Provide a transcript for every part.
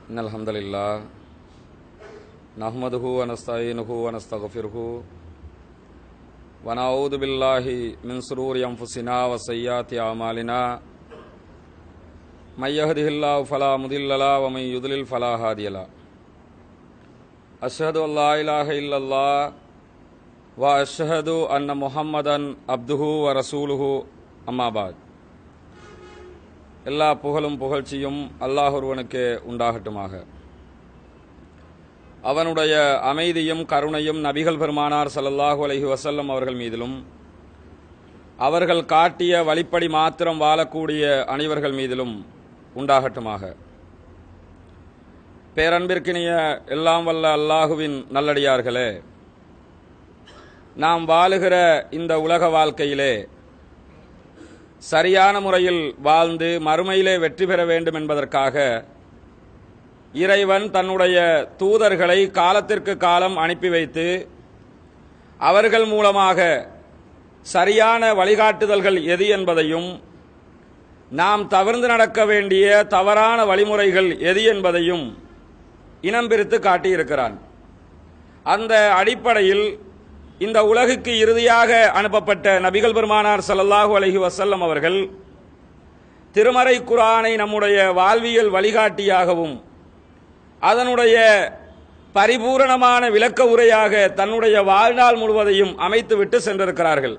innal hamdalillah nahmaduhu wa nasta'inuhu wa nastaghfiruhu wa na'udzu billahi min shururi anfusina wa sayyiati a'malina may yahdihillahu fala mudilla lahu wa may yudlil fala hadiya lahu ashhadu an la ilaha illallah wa ashhadu anna muhammadan abduhu wa rasuluhu amma ba'd. எல்லா புகழும் புகழ்ச்சியும் அல்லாஹ் ஒருவனுக்கே உண்டாகட்டுமாக. அவனுடைய அமைதியும் கருணையும் நபிகள் பெருமானார் ஸல்லல்லாஹு அலைஹி வஸல்லம் அவர்கள் மீதிலும் அவர்கள் காட்டிய வழிப்படி மாத்திரம் வாழக்கூடிய அனைவர்கள் மீதிலும் உண்டாகட்டுமாக. பேரன்பிற்கினிய எல்லாம் வல்ல அல்லாஹுவின் நல்லடியார்களே, நாம் வாழுகிற இந்த உலக வாழ்க்கையிலே சரியான முறையில் வாழ்ந்து மறுமையிலே வெற்றி பெற வேண்டும் என்பதற்காக இறைவன் தன்னுடைய தூதர்களை காலத்திற்கு காலம் அனுப்பி வைத்து அவர்கள் மூலமாக சரியான வழிகாட்டுதல்கள் எது என்பதையும் நாம் தவிர்த்து நடக்க வேண்டிய தவறான வழிமுறைகள் எது என்பதையும் இனம் பிரித்து காட்டியிருக்கிறான். அந்த அடிப்படையில் இந்த உலகுக்கு இறுதியாக அனுப்பப்பட்ட நபிகள் பெருமானார் ஸல்லல்லாஹு அலைஹி வஸல்லம் அவர்கள் திருமறை குர்ஆனை நம்முடைய வாழ்வியல் வழிகாட்டியாகவும் அதனுடைய பரிபூரணமான விளக்க உரையாக தன்னுடைய வாழ்நாள் முழுவதையும் அமைத்துவிட்டு சென்றிருக்கிறார்கள்.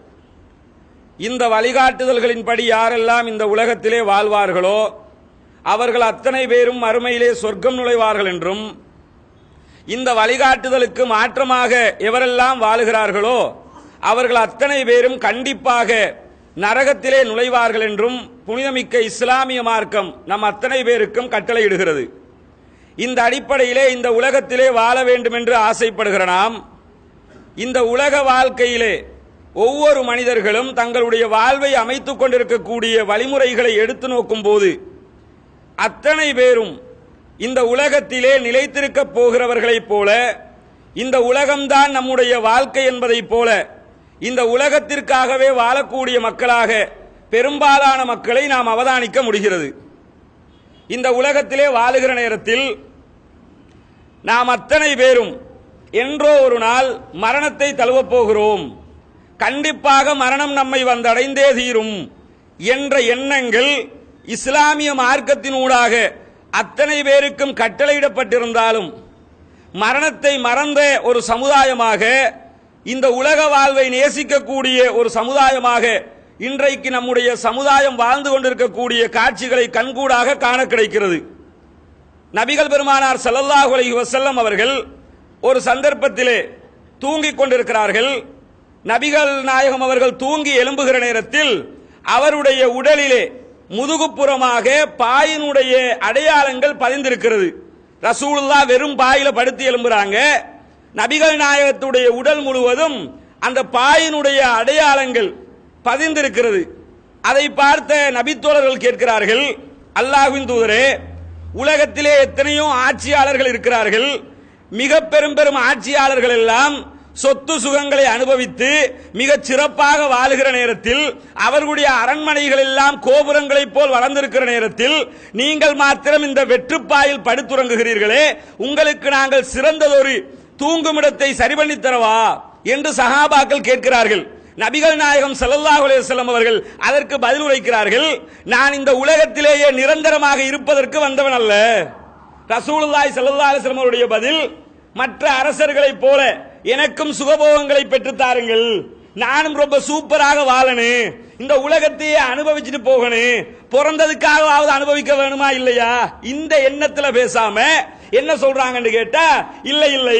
இந்த வழிகாட்டுதல்களின்படி யாரெல்லாம் இந்த உலகத்திலே வாழ்வார்களோ அவர்கள் அத்தனை பேரும் மறுமையிலே சொர்க்கம் நுழைவார்கள் என்றும், இந்த வழிகாட்டுதலுக்கு மாற்றமாக எவரெல்லாம் வாழுகிறார்களோ அவர்கள் அத்தனை பேரும் கண்டிப்பாக நரகத்திலே நுழைவார்கள் என்றும் புனிதமிக்க இஸ்லாமிய மார்க்கம் நம் அத்தனை பேருக்கும் கட்டளையிடுகிறது. இந்த அடிப்படையிலே இந்த உலகத்திலே வாழ வேண்டும் என்று ஆசைப்படுகிற நாம், இந்த உலக வாழ்க்கையிலே ஒவ்வொரு மனிதர்களும் தங்களுடைய வாழ்வை அமைத்துக் கொண்டிருக்கக்கூடிய வழிமுறைகளை எடுத்து நோக்கும் போது அத்தனை பேரும் இந்த உலகத்திலே நிலைத்திருக்க போகிறவர்களைப் போல, இந்த உலகம்தான் நம்முடைய வாழ்க்கை என்பதைப் போல இந்த உலகத்திற்காகவே வாழக்கூடிய மக்களாக பெரும்பாலான மக்களை நாம் அவதானிக்க முடிகிறது. இந்த உலகத்திலே வாழுகிற நேரத்தில் நாம் அத்தனை பேரும் என்றோ ஒரு நாள் மரணத்தை தழுவப் போகிறோம், கண்டிப்பாக மரணம் நம்மை வந்தடைந்தே தீரும் என்ற எண்ணங்கள் இஸ்லாமிய மார்க்கத்தினூடாக அத்தனை பேருக்கும் கட்டளையிடப்பட்டிருந்தாலும் மரணத்தை மறந்த ஒரு சமுதாயமாக, இந்த உலக வாழ்வை நேசிக்கக்கூடிய ஒரு சமுதாயமாக இன்றைக்கு நம்முடைய சமுதாயம் வாழ்ந்து கொண்டிருக்கக்கூடிய காட்சிகளை கண்கூடாக காண கிடைக்கிறது. நபிகள் பெருமானார் ஸல்லல்லாஹு அலைஹி வஸல்லம் அவர்கள் ஒரு சந்தர்ப்பத்திலே தூங்கிக் கொண்டிருக்கிறார்கள். நபிகள் நாயகம் அவர்கள் தூங்கி எழும்புகிற நேரத்தில் அவருடைய உடலிலே முதுகுப்புறமாக பாயினுடைய அடையாளங்கள் பதிந்திருக்கிறது. ரசூலுல்லாஹ் வெறும் பாயில படுத்து எழும்புறாங்க. நபிகள் நாயகத்துடைய உடல் முழுவதும் அந்த பாயினுடைய அடையாளங்கள் பதிந்திருக்கிறது. அதை பார்த்த நபித்தோழர்கள் கேட்கிறார்கள், அல்லாஹ்வின் தூதரே, உலகத்திலே எத்தனையோ ஆட்சியாளர்கள் இருக்கிறார்கள், மிக பெரும் ஆட்சியாளர்கள் எல்லாம் சொத்து சுகங்களை அனுபவித்து மிகச் சிறப்பாக வாழுகிற நேரத்தில், அவர்களுடைய அரண்மனைகள் எல்லாம் கோபுரங்களைப் போல் வளர்ந்திருக்கிற நேரத்தில் நீங்கள் மாத்திரம் இந்த வெற்றுப்பாயில் படுத்துறங்குகிறீர்களே, உங்களுக்கு நாங்கள் சிறந்ததொரு தூங்குமிடத்தை சரி பண்ணி தரவா என்று சஹாபாக்கள் கேட்கிறார்கள். நபிகள் நாயகம் ஸல்லல்லாஹு அலைஹி வஸல்லம் அவர்கள் அதற்கு பதில் உரைக்கிறார்கள், நான் இந்த உலகத்திலேயே நிரந்தரமாக இருப்பதற்கு வந்தவன் அல்ல. ரசூலுல்லாஹி ஸல்லல்லாஹு அலைஹி வஸல்லம் அவருடைய பதில், மற்ற அரசர்களைப் போல எனக்கும் சுகபோகங்களை பெற்றுத் தாருங்கள், நானும் ரொம்ப சூப்பராக வாழணும், இந்த உலகத்தையே அனுபவிச்சுட்டு போகணும், பிறந்ததுக்காகவாவது அனுபவிக்க வேணுமா இல்லையா, இந்த எண்ணத்துல பேசாம என்ன சொல்றாங்கன்னு கேட்டா, இல்லை இல்லை,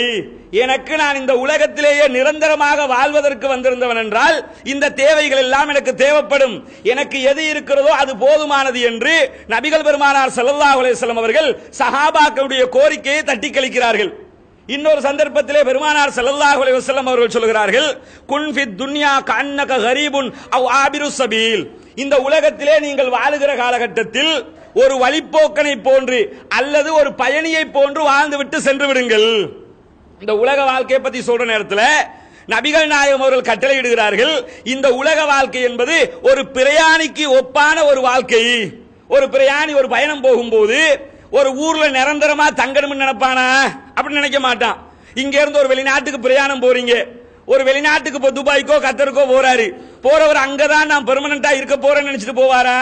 எனக்கு நான் இந்த உலகத்திலேயே நிரந்தரமாக வாழ்வதற்கு வந்திருந்தவன் என்றால் இந்த தேவைகள் எல்லாம் எனக்கு தேவைப்படும், எனக்கு எது இருக்கிறதோ அது போதுமானது என்று நபிகள் பெருமானார் ஸல்லல்லாஹு அலைஹி வஸல்லம் அவர்கள் சஹாபாக்களுடைய கோரிக்கையை தட்டி கழிக்கிறார்கள். இன்னொரு சந்தர்ப்பத்திலே பெருமானார் ஸல்லல்லாஹு அலைஹி வஸல்லம் அவர்கள் சொல்கிறார்கள், குன் ஃபித் துன்யா கஅன்னக கரீபுன் அவ் ஆபிரு ஸபீல், இந்த உலகத்திலே நீங்கள் வாழுகிற காலகட்டத்தில் ஒரு வழிப்போக்கனை போன்று அல்லது ஒரு பயணியை போன்று வாழ்ந்துவிட்டு சென்று விடுங்கள். இந்த உலக வாழ்க்கையை பத்தி சொல்ற நேரத்தில் நபிகள் நாயகம் அவர்கள் கட்டளையிடுகிறார்கள், இந்த உலக வாழ்க்கை என்பது ஒரு பிரயாணிக்கு ஒப்பான ஒரு வாழ்க்கை. ஒரு பிரயாணி ஒரு பயணம் போகும்போது ஒரு ஊர்ல நிரந்தரமா தங்கணும்னு நினைப்பானா? அப்படி நினைக்க மாட்டான். இங்க இருந்து ஒரு வெளிநாட்டுக்கு பிரயாணம் போறீங்க, ஒரு வெளிநாட்டுக்கு இப்போ துபாய்க்கோ கத்தருக்கோ போறாரு, போறவர் அங்கதான் நான் பெர்மனண்டா இருக்க போறேன்னு நினைச்சிட்டு போவாரா?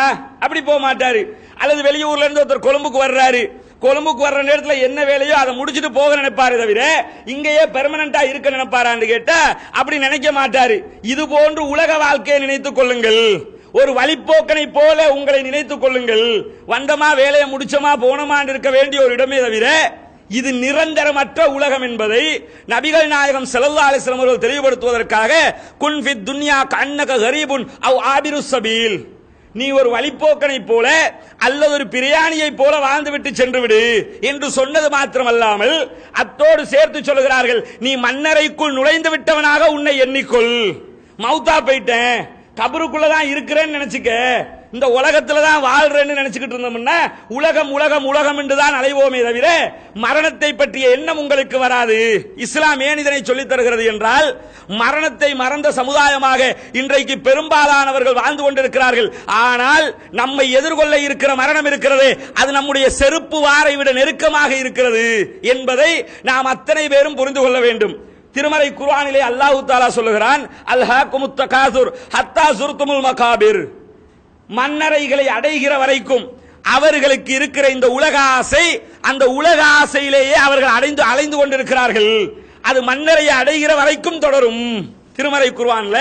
அப்படி போக மாட்டாரு. அல்லது வெளியூர்ல இருந்து ஒருத்தர் கொழும்புக்கு வர்றாரு, கொழும்புக்கு வர்ற நேரத்தில் என்ன வேலையோ அதை முடிச்சுட்டு போக நினைப்பாரு தவிர இங்கேயே பெர்மனண்டா இருக்க நினைப்பாரான்னு கேட்டா அப்படி நினைக்க மாட்டாரு. இது போன்று உலக வாழ்க்கையை நினைத்துக் கொள்ளுங்கள். ஒரு வழிப்போக்கனை போல உங்களை நினைத்துக் கொள்ளுங்கள். வந்தமா வேலையை முடிச்சமா போனமான்னு இருக்க வேண்டிய ஒரு இடமே தவிர இது நிரந்தரமற்ற உலகம் என்பதை நபிகள் நாயகம் ஸல்லல்லாஹு அலைஹி வஸல்லம் அவர்கள் தெளிவுபடுத்துவதற்காக குன் ஃபித் துன்யா கன்னக கரீபுன் அவ் ஆபிருஸ் சபீல், நீ ஒரு வழிப்போக்கனை போல அல்லது ஒரு பிரயாணியை போல வாழ்ந்துவிட்டு சென்று விடு என்று சொன்னது மாத்திரமல்லாமல் அத்தோடு சேர்த்து சொல்லுகிறார்கள், நீ மண்ணறைக்குள் நுழைந்து விட்டவனாக உன்னை எண்ணிக்கொள். மௌத்தா போயிட்டேன், கபருக்குள்ளதான் இருக்கிறேன்னு நினைச்சுக்க, இந்த உலகத்துல தான் வாழ்றேன்னு நினைச்சுக்கிட்டு இருந்தோம்னா உலகம் உலகம் உலகம் என்றுதான் அலைவோமே தவிர மரணத்தை பற்றிய எண்ணம் உங்களுக்கு வராது. இஸ்லாம் ஏன் இதனை சொல்லித் தருகிறது என்றால், மரணத்தை மறந்த சமுதாயமாக இன்றைக்கு பெரும்பாலானவர்கள் வாழ்ந்து கொண்டிருக்கிறார்கள். ஆனால் நம்மை எதிர்கொள்ள இருக்கிற மரணம் இருக்கிறது, அது நம்முடைய செருப்பு வாரை விட நெருக்கமாக இருக்கிறது என்பதை நாம் அத்தனை பேரும் புரிந்து கொள்ள வேண்டும். திருமறை குர்ஆனிலே அல்லாஹ் தஆலா சொல்லுகிறான், அல்ஹாகுமுத் தகாசுர் ஹத்தா ஸுர்துமுல் மகாபிர், மன்னரைகளை அடைகிற வரைக்கும் அவர்களுக்கு இருக்கிற இந்த உலக ஆசை, அந்த உலக ஆசையிலேயே அவர்கள் அலைந்து கொண்டிருக்கிறார்கள். அது மன்னரை அடைகிற வரைக்கும் தொடரும். திருமறை குர்ஆன்ல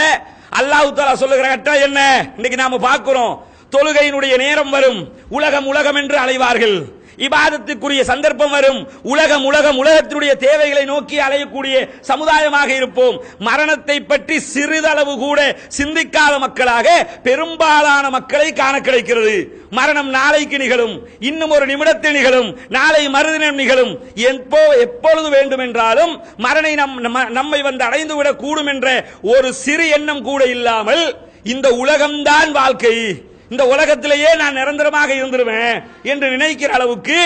அல்லாஹ் தஆலா சொல்லுகிற கட்டம் என்ன? இன்னைக்கு நாம பார்க்கிறோம், தொழுகையினுடைய நேரம் வரும், உலகம் உலகம் என்று அலைவார்கள். இபாதத்துக்குரிய சந்தர்ப்பம் வரும், உலகம் உலகம் உலகத்தினுடைய தேவைகளை நோக்கி அலையக்கூடிய சமுதாயமாக இருப்போம். மரணத்தை பற்றி சிறிதளவு கூட சிந்திக்காத மக்களாக பெரும்பாலான மக்களை காண கிடைக்கிறது. மரணம் நாளைக்கு நிகழும், இன்னும் ஒரு நிமிடத்தில் நிகழும், நாளை மறுதினம் நிகழும், எப்பொழுது வேண்டும் என்றாலும் நம்மை வந்து அடைந்து விடக் கூடும் என்ற ஒரு சிறு எண்ணம் கூட இல்லாமல் இந்த உலகம்தான் வாழ்க்கை, இந்த உலகத்திலேயே நான் நிரந்தரமாக இருந்துருவேன் என்று நினைக்கிற அளவுக்கு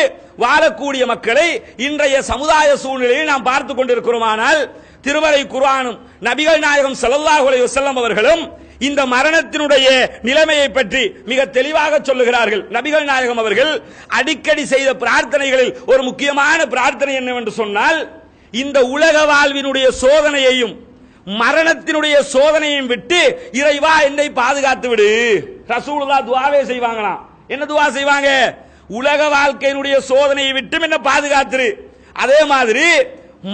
வாழக்கூடிய மக்களை இன்றைய சமுதாய சூழ்நிலையை நாம் பார்த்துக் கொண்டிருக்கிறோமானால், திருமறை குர்ஆனும் நபிகள் நாயகம் ஸல்லல்லாஹு அலைஹி வஸல்லம் அவர்களும் இந்த மரணத்தினுடைய நிலைமையை பற்றி மிக தெளிவாக சொல்லுகிறார்கள். நபிகள் நாயகம் அவர்கள் அடிக்கடி செய்த பிரார்த்தனைகளில் ஒரு முக்கியமான பிரார்த்தனை என்னவென்று சொன்னால், இந்த உலக வாழ்வினுடைய சோதனையையும் மரணத்தினுடைய சோதனையும் விட்டு இறைவா என்னை பாதுகாத்து விடு. ரசூலுல்லாஹ் துஆவே செய்வாங்களாம். என்ன துஆ செய்வாங்க? உலக வாழ்க்கையினுடைய சோதனையை விட்டும் என்ன பாதுகாத்துரு, அதே மாதிரி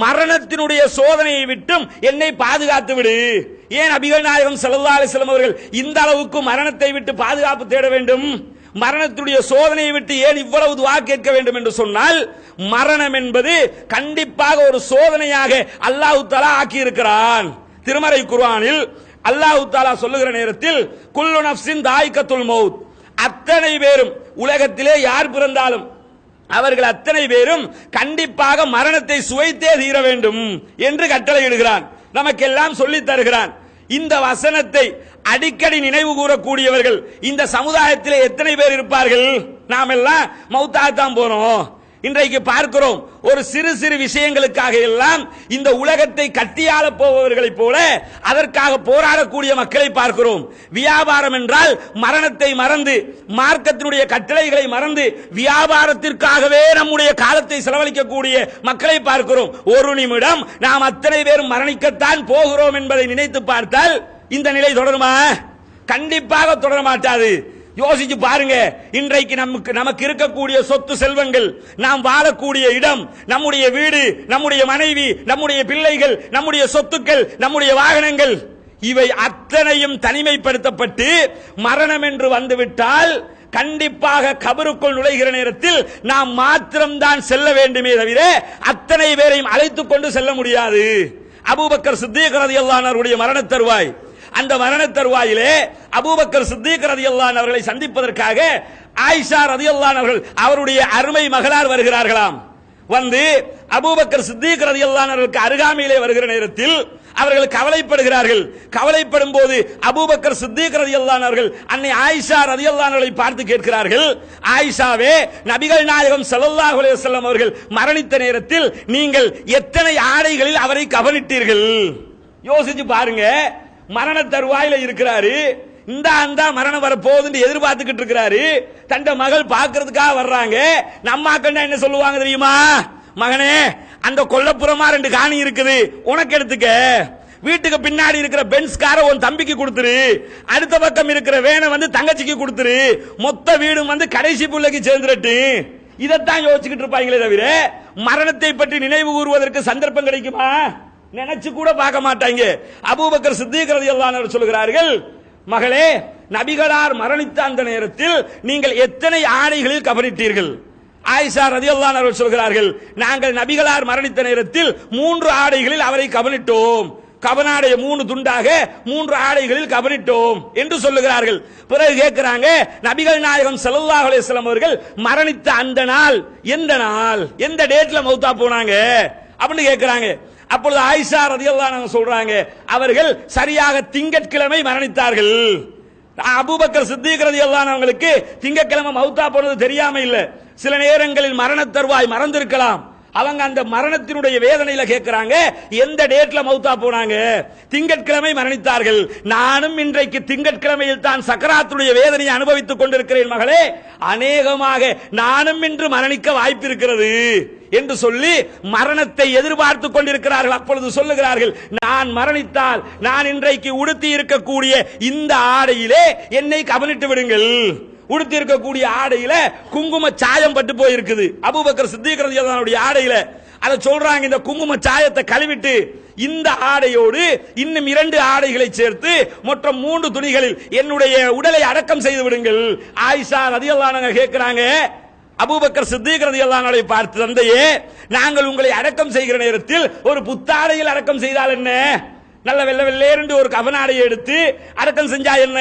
மரணத்தினுடைய சோதனையை விட்டும் என்னை பாதுகாத்து விடு. ஏன் நபிகள் நாயகம் ஸல்லல்லாஹு அலைஹி வஸல்லம் அவர்கள் இந்த அளவுக்கு மரணத்தை விட்டு பாதுகாப்பு தேட வேண்டும்? மரணத்துடைய சோதனையை விட்டு ஏன் இவ்வளவு துஆ கேட்க வேண்டும் என்று சொன்னால், மரணம் என்பது கண்டிப்பாக ஒரு சோதனையாக அல்லாஹ் தஆலா ஆக்கி இருக்கிறான். திருமறை குர்ஆனில் அல்லாஹ் தஆலா சொல்லுகிற நேரத்தில் குல்லு நஃப்ஸின் தாயிகத்துல் மௌத், அத்தனை பேரும் உலகத்திலே யார் பிறந்தாலும் அவர்கள் அத்தனை பேரும் கண்டிப்பாக மரணத்தை சுவைத்தே தீர வேண்டும் என்று கட்டளையிடுகிறான், நமக்கெல்லாம் சொல்லித் தருகிறான். இந்த வசனத்தை அடிக்கடி நினைவு கூறக்கூடியவர்கள் இந்த சமுதாயத்திலே எத்தனை பேர் இருப்பார்கள்? நாம் எல்லாம் மௌத்தாகத்தான் போறோம். இன்றைக்கு பார்க்கிறோம், ஒரு சிறு சிறு விஷயங்களுக்காக எல்லாம் இந்த உலகத்தை கட்டியாள போபவர்களைப் போல அதற்காக போராடக்கூடிய மக்களை பார்க்கிறோம். வியாபாரம் என்றால் மரணத்தை மறந்து, மார்க்கத்தினுடைய கட்டளைகளை மறந்து வியாபாரத்திற்காகவே நம்முடைய காலத்தை செலவழிக்கக்கூடிய மக்களை பார்க்கிறோம். ஒரு நிமிடம் நாம் அத்தனை பேரும் மரணிக்கத்தான் போகிறோம் என்பதை நினைத்து பார்த்தால் இந்த நிலை தொடருமா? கண்டிப்பாக தொடர மாட்டாது. யோசிச்சு பாருங்க, இன்றைக்கு நமக்கு இருக்கக்கூடிய சொத்து செல்வங்கள், நாம் வாழக்கூடிய இடம், நம்முடைய வீடு, நம்முடைய மனைவி, நம்முடைய பிள்ளைகள், நம்முடைய சொத்துக்கள், நம்முடைய வாகனங்கள், இவை அத்தனையும் தனிமைப்படுத்தப்பட்டு மரணம் என்று வந்துவிட்டால் கண்டிப்பாக கபருக்குள் நுழைகிற நேரத்தில் நாம் மாத்திரம்தான் செல்ல வேண்டுமே தவிர அத்தனை பேரையும் அழைத்துக் கொண்டு செல்ல முடியாது. அபூபக்கர் சித்தீக் ரலியல்லாஹு அன்ஹு அவருடைய மரண தருவாய், அந்த மரண தருவாயிலே அபூபக்கர் சித்தீக் ரலியல்லாஹு அன்ஹு அவர்களை சந்திப்பதற்காக ஆயிஷா ரலியல்லாஹு அன்ஹா அவர்கள் அவருடைய அருமை மகளார் வருகிறார்களாம். வந்து அபூபக்கர் சித்தீக் ரலியல்லாஹு அன்ஹு அவர்களுக்கு அருகாமையிலே வருகிற நேரத்தில் அவர்கள் கவலைப்படுகிறார்கள். கவலைப்படும் போது அபூபக்கர் சித்தீக் ரலியல்லாஹு அன்ஹு அவர்கள் அன்னை ஆயிஷா ரலியல்லாஹு அன்ஹா அவர்களை பார்த்து கேட்கிறார்கள், ஆயிஷாவே, நபிகள் நாயகம் ஸல்லல்லாஹு அலைஹி வஸல்லம் அவர்கள் மரணித்த நேரத்தில் நீங்கள் எத்தனை ஆடைகளில் அவரை கவனித்தீர்கள்? யோசிச்சு பாருங்க, மரண தருவாயில இருக்கிறாரு, இந்த மரணம் வர போகுதுன்னு எதிர்பார்த்துக்கிட்டு இருக்கிறாரு. தண்ட மகள் பார்க்கிறதுக்காக வர்றாங்க. நம்ம அக்கண்டா என்ன சொல்லுவாங்க தெரியுமா? மகனே, அந்த கொல்லப்புறமா 2 காணி இருக்குது, உனக்கு எடுத்துக்க. வீட்டுக்கு பின்னாடி இருக்கிற பென்ஸ் காரை உன் தம்பிக்கு கொடுத்துரு, அடுத்த பக்கம் இருக்கிற வேனை தங்கச்சிக்கு கொடுத்துரு, மொத்த வீடும் கடைசி பிள்ளைக்கு சேர்ந்துட்டு. இதைத்தான் யோசிச்சுக்கிட்டு இருப்பாங்களே தவிர மரணத்தை பற்றி நினைவு கூறுவதற்கு சந்தர்ப்பம் கிடைக்குமா? நினைச்சு கூட பார்க்க மாட்டாங்க. அபூபக்கர் சித்திக் ரலியல்லாஹு அன்ஹு சொல்கிறார்கள், மகளே, நபிகளார் மரணித்த அந்த நேரத்தில் நீங்கள் எத்தனை ஆடைகளில் கபனிட்டீர்கள்? ஆயிஷா ரலியல்லாஹு அன்ஹா சொல்கிறார்கள், நாங்கள் நபிகளார் மரணித்த நேரத்தில் 3 ஆடைகளில் அவரை கபனிட்டோம். கபனாடைய 3 துண்டாக 3 ஆடைகளில் கபனிட்டோம் என்று சொல்லுகிறார்கள். பிறகு கேட்கிறாங்க, நபிகள் நாயகம் ஸல்லல்லாஹு அலைஹி வஸல்லம் அவர்கள் மரணித்த அந்த நாள் எந்த நாள், எந்த டேட்ல மௌத்தா போனாங்க அப்படின்னு கேட்கிறாங்க. அப்பொழுது ஆயிஷா ரலியல்லாஹு அன்ஹா சொல்றாங்க, அவர்கள் சரியாக திங்கட்கிழமை மரணித்தார்கள். அபூபக்கர் சித்திக் ரலியல்லாஹு அன்ஹு அவங்களுக்கு திங்கட்கிழமை மௌத்தா போனது தெரியாம இல்ல, சில நேரங்களில் மரண தருவாய் மறந்திருக்கலாம். அவங்க அந்த மரணத்தினுடைய வேதனையில கேட்கிறாங்க, எந்த டேட்ல மௌத்தா போனாங்க? திங்கட்கிழமை மரணித்தார்கள். நானும் இன்றைக்கு திங்கட்கிழமையில் தான் சக்கராத்துடைய வேதனையை அனுபவித்துக் கொண்டிருக்கிறேன் மகளே, அநேகமாக நானும் இன்று மரணிக்க வாய்ப்பு இருக்கிறது என்று சொல்லி மரணத்தை எதிர்பார்த்துக் கொண்டிருக்கிறார்கள். அப்பொழுது சொல்லுகிறார்கள், நான் மரணித்தால் நான் இன்றைக்கு உடுத்தி இருக்கக்கூடிய இந்த ஆடையிலே என்னை கவனித்து விடுங்கள். உடுத்தி இருக்கக்கூடிய ஆடையில குங்கும சாயம் பட்டு போயிருக்குது. அபூபக்கர் சித்திக் ரலியல்லாஹு அன்ஹு ஆடையில அதை சொல்றாங்க, இந்த குங்கும சாயத்தை கழுவிட்டு இந்த ஆடையோடு இன்னும் 2 ஆடைகளை சேர்த்து மொத்தம் 3 துணிகளில் என்னுடைய உடலை அடக்கம் செய்து விடுங்கள். ஆயிஷா ரலியல்லாஹு அன்ஹா கேட்கிறாங்க, அபூபக்கர் சித்திக் ரலியல்லாஹு அன்ஹு பார்த்து, தந்தையே, நாங்கள் உங்களை அடக்கம் செய்கிற நேரத்தில் ஒரு புத்தாடையில் அடக்கம் செய்தால் என்ன? நல்ல வெள்ளை வெள்ளேரென்று ஒரு கவனாடையை எடுத்து அடக்கம் செஞ்சா என்ன?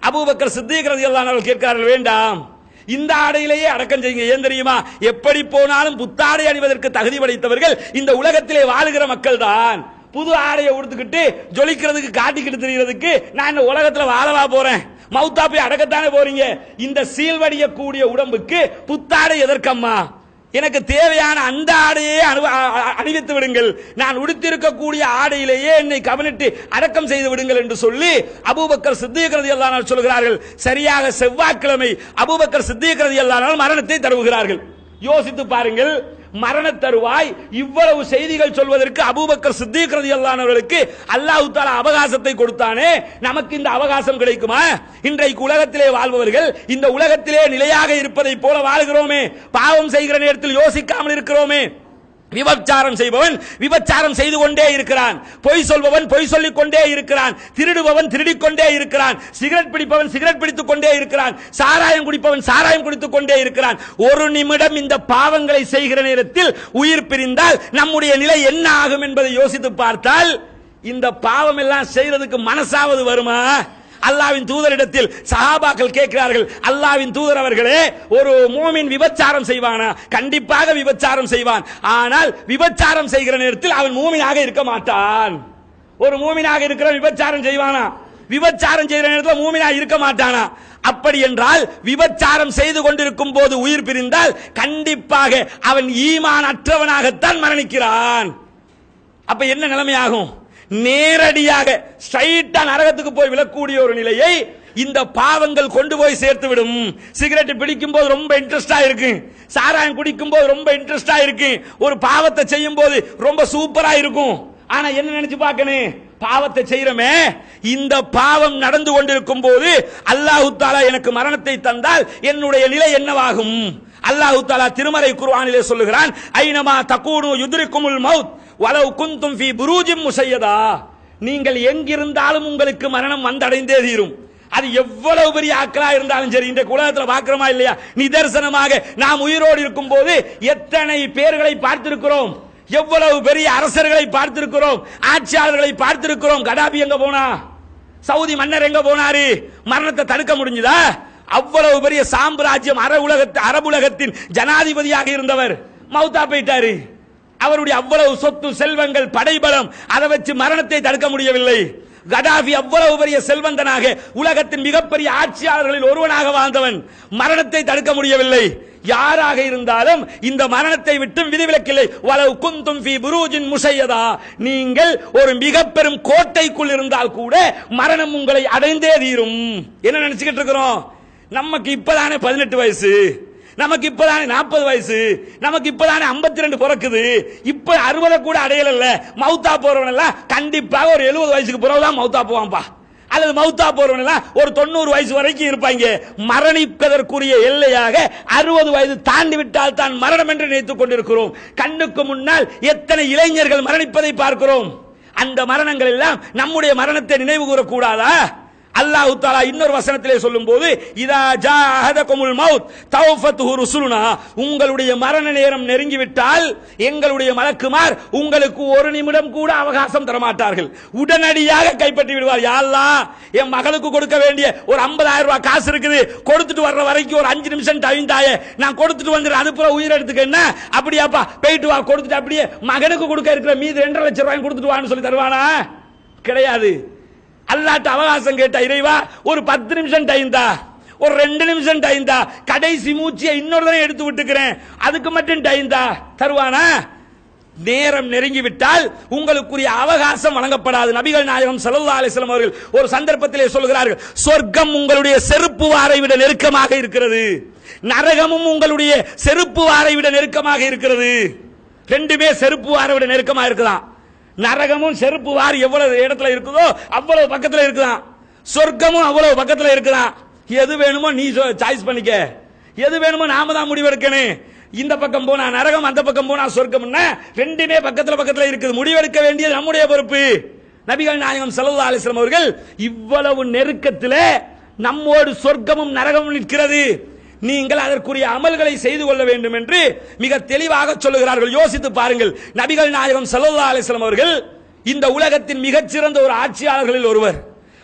அபூபக்கர் சித்திக் ரலியல்லாஹு அன்ஹு கேட்கிறார்கள், வேண்டாம், இந்த ஆடையிலேயே அடக்கம் செய்யுங்க. ஏன் தெரியுமா? எப்படி போனாலும் புத்தாடை அணிவதற்கு தகுதி படைத்தவர்கள் இந்த உலகத்திலே வாழுகிற மக்கள் தான். புது ஆடையை உடுத்துக்கிட்டு ஜொலிக்கிறதுக்கு காட்டிக்கிட்டு தெரியறதுக்கு நான் இந்த உலகத்துல வாழவா போறேன்? மௌத்தா போய் அடக்கத்தானே போறீங்க. இந்த சீல்வடிய கூடிய உடம்புக்கு புத்தாடை எதற்கம்மா? எனக்கு தேவையான அந்த ஆடையே அணிவித்து விடுங்கள், நான் உடுத்திருக்கக்கூடிய ஆடையிலேயே என்னை கவனித்து அடக்கம் செய்து விடுங்கள் என்று சொல்லி அபூபக்கர் சித்திக் ரலியல்லாஹு அன்ஹு சொல்கிறார்கள். சரியாக செவ்வாய்க்கிழமை அபூபக்கர் சித்திக் ரலியல்லாஹு அன்ஹு மரணத்தை தருகிறார்கள். யோசித்து பாருங்கள், மரண தருவாய் இவ்வளவு செய்திகள் சொல்வதற்கு அபூபக்கர் சித்திக் ரலியல்லாஹு அன்ஹு அவர்களுக்கு அல்லாஹ் தஆலா அவகாசத்தை கொடுத்தானே, நமக்கு இந்த அவகாசம் கிடைக்குமா? இன்றைக்கு உலகத்திலே வாழ்பவர்கள் இந்த உலகத்திலே நிலையாக இருப்பதை போல வாழ்கிறோமே, பாவம் செய்கிற நேரத்தில் யோசிக்காமல் இருக்கிறோமே. விபச்சாரம் செய்பவன் விபச்சாரம் செய்து கொண்டே இருக்கிறான், பொய் சொல்பவன் பொய் சொல்லிக் கொண்டே இருக்கிறான், திருடுபவன் திருடிக் கொண்டே இருக்கிறான், சிகரெட் பிடிப்பவன் சிகரெட் பிடித்துக் கொண்டே இருக்கிறான், சாராயம் குடிப்பவன் சாராயம் குடித்துக் கொண்டே இருக்கிறான். ஒரு நிமிடம் இந்த பாவங்களை செய்கிற நேரத்தில் உயிர் பிரிந்தால் நம்முடைய நிலை என்ன ஆகும் என்பதை யோசித்து பார்த்தால் இந்த பாவம் எல்லாம் செய்யறதுக்கு மனசாவது வருமா? அல்லாஹ்வின் தூதரிடத்தில் சஹாபாக்கள் கேட்கிறார்கள், அல்லாஹ்வின் தூதர் அவர்களே, ஒரு மூமின் விபச்சாரம் செய்வானா? கண்டிப்பாக விபச்சாரம் செய்வான். ஆனால் விபச்சாரம் செய்கிற நேரத்தில் அவன் மூமினாக இருக்க மாட்டான். ஒரு மூமினாக இருக்கிற விபச்சாரம் செய்வானா? விபச்சாரம் செய்கிற நேரத்தில் மூமினாக இருக்க மாட்டானா? அப்படி என்றால் விபச்சாரம் செய்து கொண்டிருக்கும் போது உயிர் பிரிந்தால் கண்டிப்பாக அவன் ஈமான் அற்றவனாகத்தான் மரணிக்கிறான். அப்ப என்ன நிலைமையாகும்? நேரடியாக ஸ்ட்ரைட்டா நரகத்துக்கு போய் விழக்கூடிய ஒரு நிலையை இந்த பாவங்கள் கொண்டு போய் சேர்த்து விடும். சிகரெட் பிடிக்கும் போது ரொம்ப இன்ட்ரெஸ்டா இருக்கு, சாராயம் குடிக்கும் போது ரொம்ப இன்ட்ரெஸ்டா இருக்கு, ஒரு பாவத்தை செய்யும் போது ரொம்ப சூப்பரா இருக்கும். ஆனா என்ன நினைச்சு பார்க்கணும்? பாவத்தை செய்யறமே, இந்த பாவம் நடந்து கொண்டிருக்கும் போது அல்லாஹ் தஆலா எனக்கு மரணத்தை தந்தால் என்னுடைய நிலை என்னவாகும்? அல்லாஹ் தஆலா திருமறை குர்ஆனிலே சொல்லுகிறான், ஐனமா தகூனு யுத்ரிக்குமுல் மௌத் வலவ் குந்தும் ஃபீ புரூஜின் முஸையதா. நீங்கள் எங்கிருந்தாலும் உங்களுக்கு மரணம் வந்தடைந்தே தீரும். அது எவ்வளவு பெரிய ஆக்களா இருந்தாலும் சரி. இந்த உலகத்தில் பார்க்கிறோமா இல்லையா? நிதர்சனமாக நாம் உயிரோடு இருக்கும் போது எத்தனை பேர்களை பார்த்திருக்கிறோம், எவ்வளவு பெரிய அரசர்களை பார்த்திருக்கிறோம், ஆட்சியாளர்களை பார்த்திருக்கிறோம். கடாபி எங்க போனா? சவுதி மன்னர் எங்க போனாரு? மரணத்தை தடுக்க முடிஞ்சதா? அவ்வளவு பெரிய சாம்ராஜ்யம் அரபுலகத்தின் ஜனாதிபதியாக இருந்தவர் மௌத்தா போயிட்டாரு. அவருடைய அவ்வளவு சொத்து செல்வங்கள் படைபலம் அதை வச்சு மரணத்தை தடுக்க முடியவில்லை. கடாபி அவ்வளவு பெரிய செல்வந்தனாக உலகத்தின் மிகப்பெரிய ஆட்சியாளர்களில் ஒருவனாக வாழ்ந்தவன். மரணத்தை தடுக்க முடியவில்லை. யாராக இருந்தாலும் இந்த மரணத்தை விட்டு விதிவிலக்கில்லை. வலவ் குந்தும் ஃபீ புரூஜின் முஸையதா, நீங்கள் ஒரு மிக பெரும் கோட்டைக்குள் இருந்தால் கூட மரணம் உங்களை அடைந்தே தீரும். என்ன நினைச்சுக்கிட்டு இருக்கிறோம்? நமக்கு இப்பதானே 18 வயசு, நமக்கு இப்பதானே 40 வயசு, நமக்கு இப்பதானே 52 பிறக்குது, இப்ப 60 கூட அடையல. மௌத்தா போறவன் எல்லாம் கண்டிப்பாக ஒரு 70 வயசுக்கு பிறகுதான் மௌத்தா போவான்பா, அல்லது மௌத்தா போறவன் எல்லாம் ஒரு 90 வயசு வரைக்கும் இருப்பாங்க. மரணிப்பதற்குரிய எல்லையாக 60 வயது தாண்டி விட்டால் தான் மரணம் என்று நினைத்துக் கொண்டிருக்கிறோம். கண்ணுக்கு முன்னால் எத்தனை இளைஞர்கள் மரணிப்பதை பார்க்கிறோம். அந்த மரணங்கள் எல்லாம் நம்முடைய மரணத்தை நினைவு கூறக்கூடாதா? அல்லாஹ் தஆலா இன்னொரு வசனத்திலே சொல்லும்போது, இதா ஜாஅஹதகுமுல் மௌத் தௌஃபத்துஹு ருசுலுனா, உங்களுடைய மரண நேரம் நெருங்கிவிட்டால் எங்களுடைய மலக்குமார் உங்களுக்கு ஒரு நிமிடம் கூட அவகாசம் தரமாட்டார்கள், உடனடியாக கைப்பற்றி விடுவார். யா அல்லாஹ், என் மகளுக்கு கொடுக்க வேண்டிய ஒரு 50,000 ரூபாய் காசு இருக்குது, கொடுத்துட்டு வர்ற வரைக்கும் ஒரு 5 நிமிஷம் டைம் தாயே, நான் கொடுத்துட்டு வந்து அனுப்புற உயிர் எடுத்துக்க. என்ன அப்படியாப்பா, போயிட்டு வா, கொடுத்துட்டு அப்படியே மகனுக்கு கொடுக்க இருக்கிற மீது 2.5 லட்சம் ரூபாய் கொடுத்துட்டு வான்னு சொல்லி தருவானா? கிடையாது. அல்லாஹ்ட்ட அவகாசம் கேட்ட, இறைவா ஒரு 10 நிமிஷம் டைம் தா, ஒரு 2 நிமிஷம் டைம் தா, கடைசி மூச்சியை இன்னொரு தடவை எடுத்து விட்டுக்கிறேன், அதுக்கு மட்டும் டைம் தா, தருவானா? நேரம் நெருங்கிவிட்டால் உங்களுக்குரிய அவகாசம் வழங்கப்படாது. நபிகள் நாயகம் ஸல்லல்லாஹு அலைஹி வஸல்லம் அவர்கள் ஒரு சந்தர்ப்பத்திலே சொல்கிறார்கள், சொர்க்கம் உங்களுடைய செருப்பு வாரை விட நெருக்கமாக இருக்கிறது, நரகமும் உங்களுடைய செருப்பு வாரை விட நெருக்கமாக இருக்கிறது. ரெண்டுமே செருப்பு வாரை விட நெருக்கமாக இருக்குதான். நரகமும் செருப்பு வாரி எவ்வளவு இடத்துல இருக்குதோ அவ்வளவு பக்கத்துல இருக்குதான், சொர்க்கமும் அவ்வளவு பக்கத்துல இருக்குதான். எது வேணுமோ நீ சாய்ஸ் பண்ணிக்க, எது வேணுமோ நாம தான் முடிவெடுக்கணும். இந்த பக்கம் போனா நரகம், அந்த பக்கம் போனா சொர்க்கம், ரெண்டுமே பக்கத்துல பக்கத்துல இருக்குது. முடிவெடுக்க வேண்டியது நம்முடைய பொறுப்பு. நபிகள் நாயகம் ஸல்லல்லாஹு அலைஹி வஸல்லம் அவர்கள் இவ்வளவு நெருக்கத்தில் நம்மோடு சொர்க்கமும் நரகமும் நிற்கிறது, நீங்கள் அதற்குரிய அமல்களை செய்து கொள்ள வேண்டும் என்று மிக தெளிவாக சொல்லுகிறார்கள். யோசித்து பாருங்கள், நபிகள் நாயகம் ஸல்லல்லாஹு அலைஹி வஸல்லம் அவர்கள் இந்த உலகத்தின் மிகச்சிறந்த ஒரு ஆட்சியாளர்களில் ஒருவர்.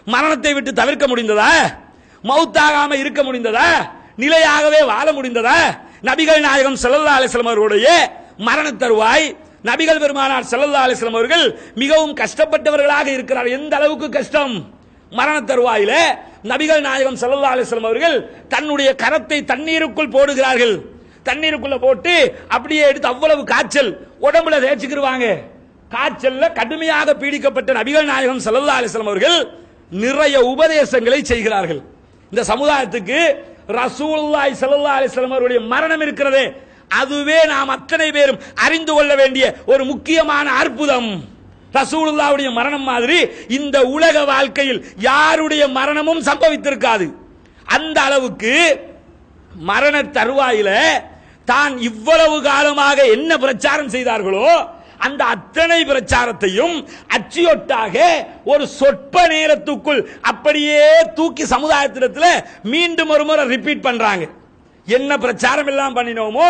மரணத்தை விட்டு தவிர்க்க முடிந்ததா? மௌத்தாகாம இருக்க முடிந்ததா? நிலையாகவே வாழ முடிந்ததா? நபிகள் நாயகம் ஸல்லல்லாஹு அலைஹி வஸல்லம் அவர்களுடைய மரண தருவாய் நபிகள் பெருமானார் ஸல்லல்லாஹு அலைஹி வஸல்லம் அவர்கள் மிகவும் கஷ்டப்பட்டவர்களாக இருக்கிறார். எந்த அளவுக்கு கஷ்டம்? மரண தருவாயில நபிகள் நாயகம் ஸல்லல்லாஹு அலைஹி வஸல்லம் அவர்கள் தன்னுடைய கரத்தை தண்ணீருக்குள் போடுகிறார்கள். தண்ணீருக்குள்ள போட்டு அப்படியே எடுத்து அவ்வளவு காய்ச்சல் உடம்புல தேய்ச்சிக்கிடுவாங்க. காய்ச்சல்ல கடுமையாக பீடிக்கப்பட்ட நபிகள் நாயகம் ஸல்லல்லாஹு அலைஹி வஸல்லம் அவர்கள் நிறைய உபதேசங்களை செய்கிறார்கள். இந்த சமுதாயத்துக்கு ரசூலுல்லாஹி ஸல்லல்லாஹு அலைஹி வஸல்லம் அவருடைய மரணம் இருக்கிறதே, அதுவே நாம் அத்தனை பேரும் அறிந்து கொள்ள வேண்டிய ஒரு முக்கியமான அற்புதம். ரசூலுல்லாஹ்வுடைய மரணம் மாதிரி இந்த உலக வாழ்க்கையில் யாருடைய மரணமும் சம்பவித்திருக்காது. அந்த அளவுக்கு மரண தருவாயில தான் இவ்வளவு காலமாக என்ன பிரச்சாரம் செய்தார்களோ அந்த அத்தனை பிரச்சாரத்தையும் அச்சியொட்டாக ஒரு சொற்ப நேரத்துக்குள் அப்படியே தூக்கி சமுதாயத்திடத்தில் மீண்டும் ஒரு முறை ரிப்பீட் பண்றாங்க. என்ன பிரச்சாரம் எல்லாம் பண்ணினோமோ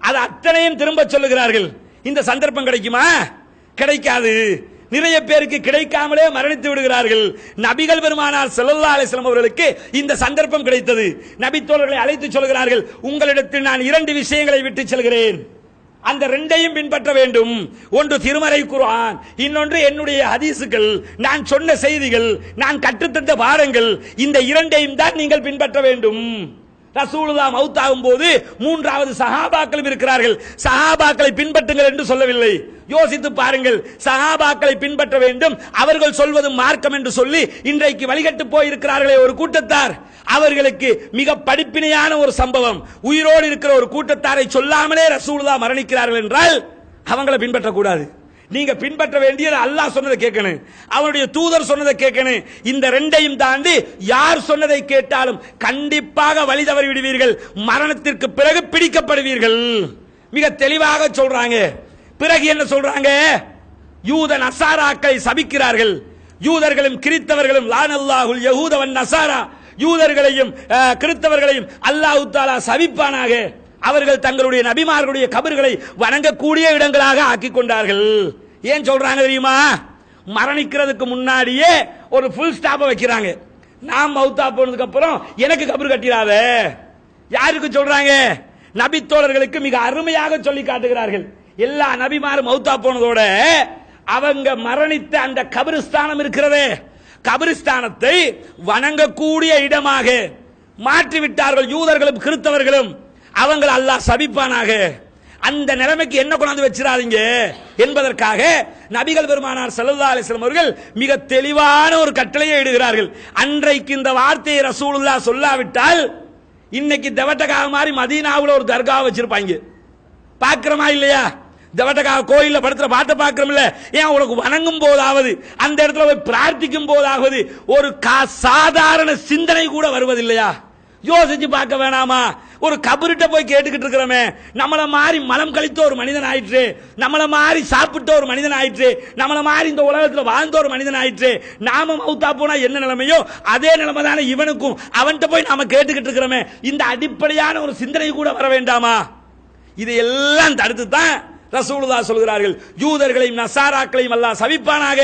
அது அத்தனையும் திரும்ப சொல்லுகிறார்கள். இந்த சந்தர்ப்பம் கிடைக்குமா? கிடைக்காது. நிறைய பேருக்கு கிடைக்காமலே மரணித்து விடுகிறார்கள். நபிகள் பெருமானார் ஸல்லல்லாஹு அலைஹி வஸல்லம் அவர்களுக்கு இந்த சந்தர்ப்பம் கிடைத்தது. நபி தோழர்களை அழைத்து சொல்கிறார்கள், உங்களிடத்தில் நான் 2 விஷயங்களை விட்டு செல்கிறேன், அந்த 2ஐயும் பின்பற்ற வேண்டும். ஒன்று திருமறை குர்ஆன், இன்னொன்று என்னுடைய ஹதீசுகள், நான் சொன்ன செய்திகள், நான் கற்றுத்தந்த பாடங்கள். இந்த 2ஐயும் தான் நீங்கள் பின்பற்ற வேண்டும். ரசூலுல்லாஹ் மௌத்தாகும் போது 3வது சஹாபாக்களும் இருக்கிறார்கள். சஹாபாக்களை பின்பற்றுங்கள் என்று சொல்லவில்லை. யோசித்து பாருங்கள், சஹாபாக்களை பின்பற்ற வேண்டும், அவர்கள் சொல்வது மார்க்கம் என்று சொல்லி இன்றைக்கு வழிகட்டு போயிருக்கிறார்களே ஒரு கூட்டத்தார், அவர்களுக்கு மிக படிப்பினையான ஒரு சம்பவம். உயிரோடு இருக்கிற ஒரு கூட்டத்தாரை சொல்லாமலே ரசூலுல்லாஹ் மரணிக்கிறார்கள் என்றால் அவங்களை பின்பற்றக்கூடாது. நீங்க பின்பற்ற வேண்டியது அல்லாஹ் சொன்னதை கேட்கணும், அவருடைய தூதர் சொன்னதை கேட்கணும். இந்த 2ஐயும் தாண்டி யார் சொன்னதை கேட்டாலும் கண்டிப்பாக வழி தவறி விடுவீர்கள், மரணத்திற்கு பிறகு பிடிக்கப்படுவீர்கள். மிக தெளிவாக சொல்றாங்க. பிறகு என்ன சொல்றாங்க? யூத நசாராக்களை சபிக்கிறார்கள். யூதர்களும் கிறிஸ்தவர்களும் லானல்லாஹுல் யஹூத வன் நசாரா, யூதர்களையும் கிறிஸ்தவர்களையும் அல்லாஹ் தஆலா சபிப்பானாக. அவர்கள் தங்களுடைய நபிமார்களுடைய கபர்களை வணங்கக்கூடிய இடங்களாக ஆக்கிக் கொண்டார்கள். ஏன் சொல்றாங்க தெரியுமா? மரணிக்கிறதுக்கு முன்னாடியே ஒரு ஃபுல் ஸ்டாப் வைக்கிறாங்க. நாம் மௌத்தா போனதுக்கு அப்புறம் எனக்கு கபர் கட்டிடாத. யாருக்கு சொல்றாங்க? நபி தோழர்களுக்கு மிக அருமையாக சொல்லி காட்டுகிறார்கள். எல்லா நபிமாரும் மௌத்தா போனதோட அவங்க மரணித்த அந்த கபரிஸ்தானம் இருக்கிறதே, கபிரிஸ்தானத்தை வணங்கக்கூடிய இடமாக மாற்றிவிட்டார்கள் யூதர்களும் கிறிஸ்தவர்களும். அவங்களை அல்லாஹ் சபிப்பானாக. அந்த நிலைமைக்கு என்ன கொண்டாந்து வச்சிராதீங்க என்பதற்காக நபிகள் பெருமானார் ஸல்லல்லாஹு அலைஹி வஸல்லம் அவர்கள் மிக தெளிவான ஒரு கட்டளையை இடுகிறார்கள். அன்றைக்கு இந்த வார்த்தையை ரசூலுல்லாஹ் சொல்லாவிட்டால் இன்னைக்கு தெவட்டகாக மாதிரி மதீனாவுல ஒரு தர்கா வச்சிருப்பாங்க. பார்க்கிறோமா இல்லையா? தெவட்டகாக கோயில்ல படுத்துற பாட்டை பார்க்கிறோம்ல. ஏன் உனக்கு வணங்கும் போதாவது அந்த இடத்துல போய் பிரார்த்திக்கும் போதாவது ஒரு சாதாரண சிந்தனை கூட வருவதில்லையா? யோசிச்சு பார்க்க வேணாமா? ஒரு கபருட்ட போய் கேட்டுக்கிட்டு இருக்கிறோமே, நம்மள மாதிரி மலம் கழித்த ஒரு மனிதன் ஆயிற்று, நம்மள மாதிரி சாப்பிட்ட ஒரு மனிதன் ஆயிற்று, நம்மள மாதிரி இந்த உலகத்தில் வாழ்ந்த ஒரு மனிதன் ஆயிற்று, நாம மௌத்தா போனா என்ன நிலைமையோ அதே நிலைமை தானே இவனுக்கும். அவன்கிட்ட போய் நாம கேட்டுக்கிட்டு இருக்கிறோமே, இந்த அடிப்படையான ஒரு சிந்தனை கூட வர வேண்டாமா? இதையெல்லாம் தடுத்து தான் ரசூலுல்லாஹ் சொல்கிறார்கள், யூதர்களையும் நசாராக்களையும் அல்லாஹ் சபிப்பானாக.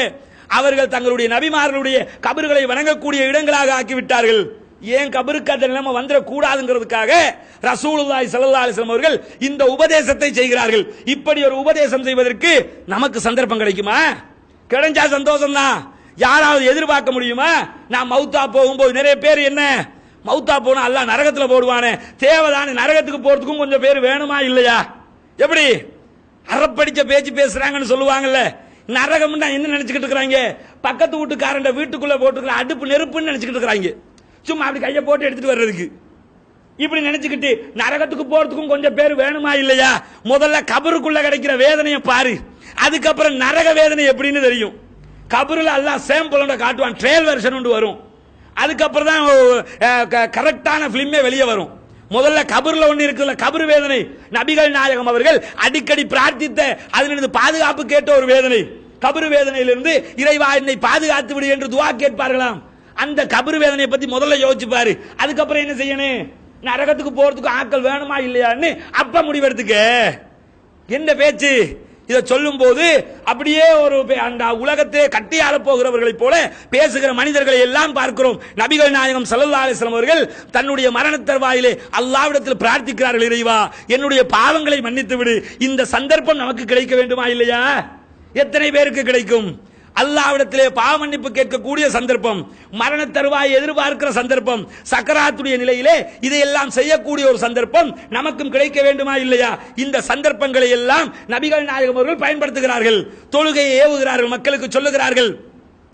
அவர்கள் தங்களுடைய நபிமார்களுடைய கபர்களை வணங்கக்கூடிய இடங்களாக ஆக்கிவிட்டார்கள். ஏன் கபருக்கு அந்த நிலைமை வந்துடக்கூடாதுங்கிறதுக்காக ரசூலுல்லாஹி ஸல்லல்லாஹு அலைஹி வஸல்லம் அவர்கள் இந்த உபதேசத்தை செய்கிறார்கள். இப்படி ஒரு உபதேசம் செய்வதற்கு நமக்கு சந்தர்ப்பம் கிடைக்குமா? கிடைச்சா சந்தோஷம் தான். யாராவது எதிர்பார்க்க முடியுமா? நான் மௌத்தா போகும்போது நிறைய பேர் என்ன மௌத்தா போனா அல்லாஹ் நரகத்துல போடுவானே, தேவைதானே நரகத்துக்கு போறதுக்கும் கொஞ்சம் பேர் வேணுமா இல்லையா? எப்படி அறப்படிச்ச பேச்சு பேசுறாங்கன்னு சொல்லுவாங்கல்ல. நரகம்னா என்ன நினைச்சுக்கிட்டு இருக்கிறாங்க? பக்கத்து வீட்டுக்காரண்ட வீட்டுக்குள்ள போட்டுக்கிற அடுப்பு நெருப்புன்னு நினைச்சுக்கிட்டு இருக்கிறாங்க. சும்மா அப்படி கையை போட்டு எடுத்துட்டு வர்றதுக்கு இப்படி நினைச்சுக்கிட்டு நரகத்துக்கு போறதுக்கும் கொஞ்சம் பேர் வேணுமா இல்லையா? முதல்ல கபருக்குள்ள கிடைக்கிற வேதனையை பாரு, அதுக்கப்புறம் நரக வேதனை எப்படின்னு தெரியும். கபருல அல்லாஹ் சாம்பிள் காட்டுவான், ட்ரையல் வெர்ஷன் ஒன்று வரும். அதுக்கப்புறம் தான் கரெக்டான பிலிமே வெளியே வரும். முதல்ல கபர்ல ஒன்று இருக்குல்ல, கபர் வேதனை. நபிகள் நாயகம் அவர்கள் அடிக்கடி பிரார்த்தித்த அதிலிருந்து பாதுகாப்பு கேட்ட ஒரு வேதனை. கபர் வேதனையிலிருந்து இறைவா என்னை பாதுகாத்து விடு என்று துவா கேட்பார்களாம். அந்த கபர் வேதனையை பத்தி முதல்ல யோசிச்சு பாரு. அதுக்கப்புறம் என்ன செய்யணும்? நரகத்துக்கு போறதுக்கு ஆட்கள் வேணுமா இல்லையான்னு அப்ப முடிவெடுத்துக்க. என்ன பேச்சு? இதை சொல்லும் போது அப்படியே ஒரு அந்த உலகத்தை கட்டியாள போகிறவர்களை போல பேசுகிற மனிதர்களை எல்லாம் பார்க்கிறோம். நபிகள் நாயகம் ஸல்லல்லாஹு அலைஹி வஸல்லம் அவர்கள் தன்னுடைய மரண தருவாயிலே அல்லாஹ்விடத்தில் பிரார்த்திக்கிறார்கள், இறைவா என்னுடைய பாவங்களை மன்னித்து விடு. இந்த சந்தர்ப்பம் நமக்கு கிடைக்க வேண்டுமா இல்லையா? எத்தனை பேருக்கு கிடைக்கும்? அல்லாஹ்விடத்திலே பாவ மன்னிப்பு கேட்கக்கூடிய சந்தர்ப்பம், மரண தருவாயை எதிர்பார்க்கிற சந்தர்ப்பம், சக்கராத்துடைய நிலையிலே இதையெல்லாம் செய்யக்கூடிய ஒரு சந்தர்ப்பம் நமக்கும் கிடைக்க வேண்டுமா இல்லையா? இந்த சந்தர்ப்பங்களை எல்லாம் நபிகள் நாயகம் அவர்கள் பயன்படுத்துகிறார்கள். தொழுகையை ஏவுகிறார்கள், மக்களுக்கு சொல்லுகிறார்கள்,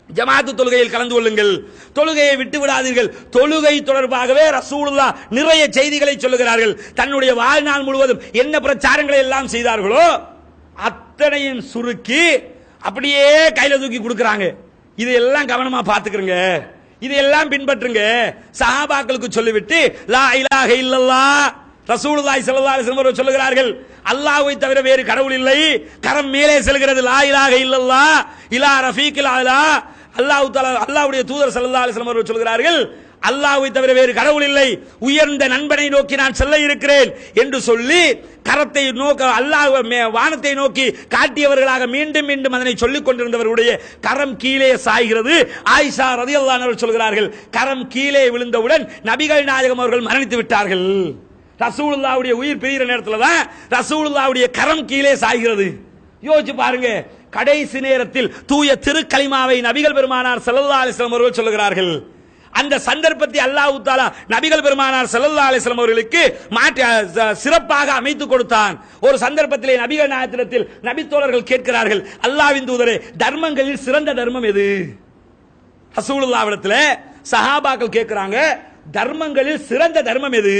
ஜமாத்து தொழுகையில் கலந்து கொள்ளுங்கள், தொழுகையை விட்டு விடாதீர்கள். தொழுகை தொடர்பாகவே ரசூலுல்லாஹ் நிறைய செய்திகளை சொல்லுகிறார்கள். தன்னுடைய வாழ்நாள் முழுவதும் என்ன பிரச்சாரங்களை எல்லாம் செய்தார்களோ அத்தனையும் சுருக்கி அப்படியே கையில தூக்கி கொடுக்கறாங்க. இதெல்லாம் கவனமா பாத்துக்கிறங்க, இதெல்லாம் பின்பற்றுங்க. சஹாபாக்களுக்கு சொல்லிவிட்டு லா இலாஹ இல்லல்லாஹ் ரசூலுல்லாஹி ஸல்லல்லாஹு அலைஹி வஸல்லம் சொல்லுகிறார்கள், அல்லாஹ்வை தவிர வேறு கடவுள் இல்லை. கரம் மேலே செல்கிறது, லா இலாஹ இல்லல்லாஹ் இலா ரஃபீக்கில் அலா. அல்லாஹ் தஆலா அல்லாஹ்வுடைய தூதர் ஸல்லல்லாஹு அலைஹி வஸல்லம் சொல்லுகிறார்கள், அல்லாஹ்வை தவிர வேறு கடவுள் இல்லை, உயர்ந்த நண்பனை நோக்கி நான் செல்ல இருக்கிறேன் என்று சொல்லி கரத்தை நோக்க அல்லாஹ் வானத்தை நோக்கி காட்டியவர்களாக மீண்டும் மீண்டும் அதனை சொல்லிக் கொண்டிருந்தவர்களுடைய கரம் கீழே சாய்கிறது. ஆயிஷா ரலியல்லாஹு அன்ஹா சொல்கிறார்கள், கரம் கீழே விழுந்தவுடன் நபிகள் நாயகம் அவர்கள் மரணித்து விட்டார்கள். ரசூலுல்லாஹ்வுடைய உயிர் பிரிகிற நேரத்தில் தான் ரசூலுல்லாஹ்வுடைய கரம் கீழே சாய்கிறது. யோசிச்சு பாருங்க. கடைசி நேரத்தில் தூய திருக்கலிமாவை நபிகள் பெருமானார் ஸல்லல்லாஹு அலைஹி வஸல்லம் அவர்கள் சொல்லுகிறார்கள். அந்த சந்தர்ப்பத்தை அல்லாஹ் தஆலா நபிகள் பெருமானார் ஸல்லல்லாஹு அலைஹி வஸல்லம் அவர்களுக்கு சிறப்பாக அமைத்து கொடுத்தான். ஒரு சந்தர்ப்பத்திலே நபிகள் நாயகத்தில் நபித்தோழர்கள் கேட்கிறார்கள், அல்லாஹ்வின் தூதரே தர்மங்களில் சிறந்த தர்மம் எது? ரசூலுல்லாஹ்விடத்தில் சஹாபாக்கள் கேட்கிறாங்க, தர்மங்களில் சிறந்த தர்மம் எது?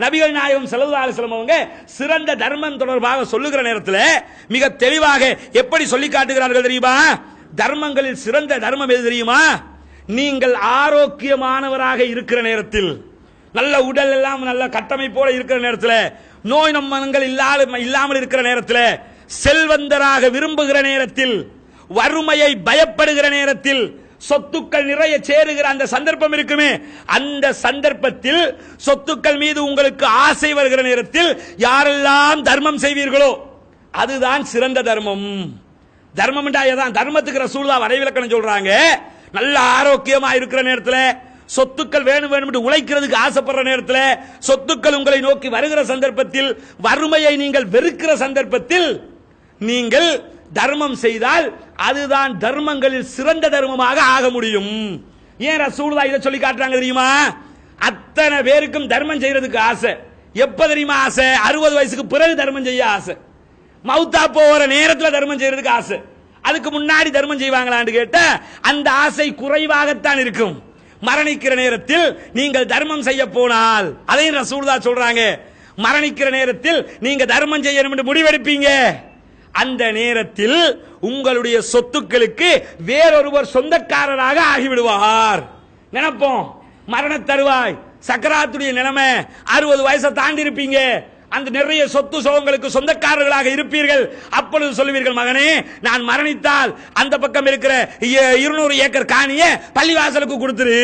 நபிகள் நாயகம் ஸல்லல்லாஹு அலைஹி வஸல்லம் அவங்க சிறந்த தர்மம் தொடர்பாக சொல்லுகிற நேரத்தில் மிக தெளிவாக எப்படி சொல்லி காட்டுகிறார்கள் தெரியுமா? தர்மங்களில் சிறந்த தர்மம் எது தெரியுமா? நீங்கள் ஆரோக்கியமானவராக இருக்கிற நேரத்தில், நல்ல உடல் எல்லாம் நல்ல கட்டமைப்போட இருக்கிற நேரத்தில், நோய் நம்மங்கள் இல்லாமல் இருக்கிற நேரத்தில், செல்வந்தராக விரும்புகிற நேரத்தில், வறுமையை பயப்படுகிற நேரத்தில், சொத்துக்கள் நிறைய சேருகிற அந்த சந்தர்ப்பம் இருக்குமே, அந்த சந்தர்ப்பத்தில் சொத்துக்கள் மீது உங்களுக்கு ஆசை வருகிற நேரத்தில் யாரெல்லாம் தர்மம் செய்வீர்களோ அதுதான் சிறந்த தர்மம். தர்மம் தர்மத்துக்கு ரசூலுல்லாஹ் வரைவிலக்கணம் சொல்றாங்க. நல்ல ஆரோக்கியமா இருக்கிற நேரத்தில், சொத்துக்கள் வேணும் வேணும் உழைக்கிறதுக்கு ஆசைப்படுற நேரத்தில், சொத்துக்கள் உங்களை நோக்கி வருகிற சந்தர்ப்பத்தில், வறுமையை நீங்கள் வெறுக்கிற சந்தர்ப்பத்தில் நீங்கள் தர்மம் செய்தால் அதுதான் தர்மங்களில் சிறந்த தர்மமாக ஆக முடியும். ஏன் ரசூலுல்லாஹ் இதை சொல்லி காட்டுறாங்க தெரியுமா? அத்தனை பேருக்கும் தர்மம் செய்யறதுக்கு ஆசை. எப்ப தெரியுமா ஆசை? 60 வயசுக்கு பிறகு தர்மம் செய்ய ஆசை. மௌத்தா போற நேரத்தில் தர்மம் செய்யறதுக்கு ஆசை. அதுக்கு முன்னாடி தர்மம் செய்வாங்களான்னு கேட்ட அந்த ஆசை குறைவாகத்தான் இருக்கும். மரணிக்கிற நேரத்தில் நீங்கள் தர்மம் செய்ய போனால், அதையும் ரசூலுல்லாஹ் சொல்றாங்க, மரணிக்கிற நேரத்தில் நீங்க தர்மம் செய்யணும் என்று முடிவெடுப்பீங்க. அந்த நேரத்தில் உங்களுடைய சொத்துக்களுக்கு வேறொருவர் சொந்தக்காரராக ஆகிவிடுவார். நினைப்போம், மரண தருவாய், சக்கராத்துடைய நிலைமை, 60 வயசை தாண்டி இருப்பீங்க, அந்த நிறைய சொத்து சுகங்களுக்கு சொந்தக்காரர்களாக இருப்பீர்கள். அப்பொழுது சொல்லுவீர்கள், மகனே நான் மரணித்தால் அந்த பக்கம் இருக்கிற 200 ஏக்கர் காணியை பள்ளிவாசலுக்கு கொடுத்துரு.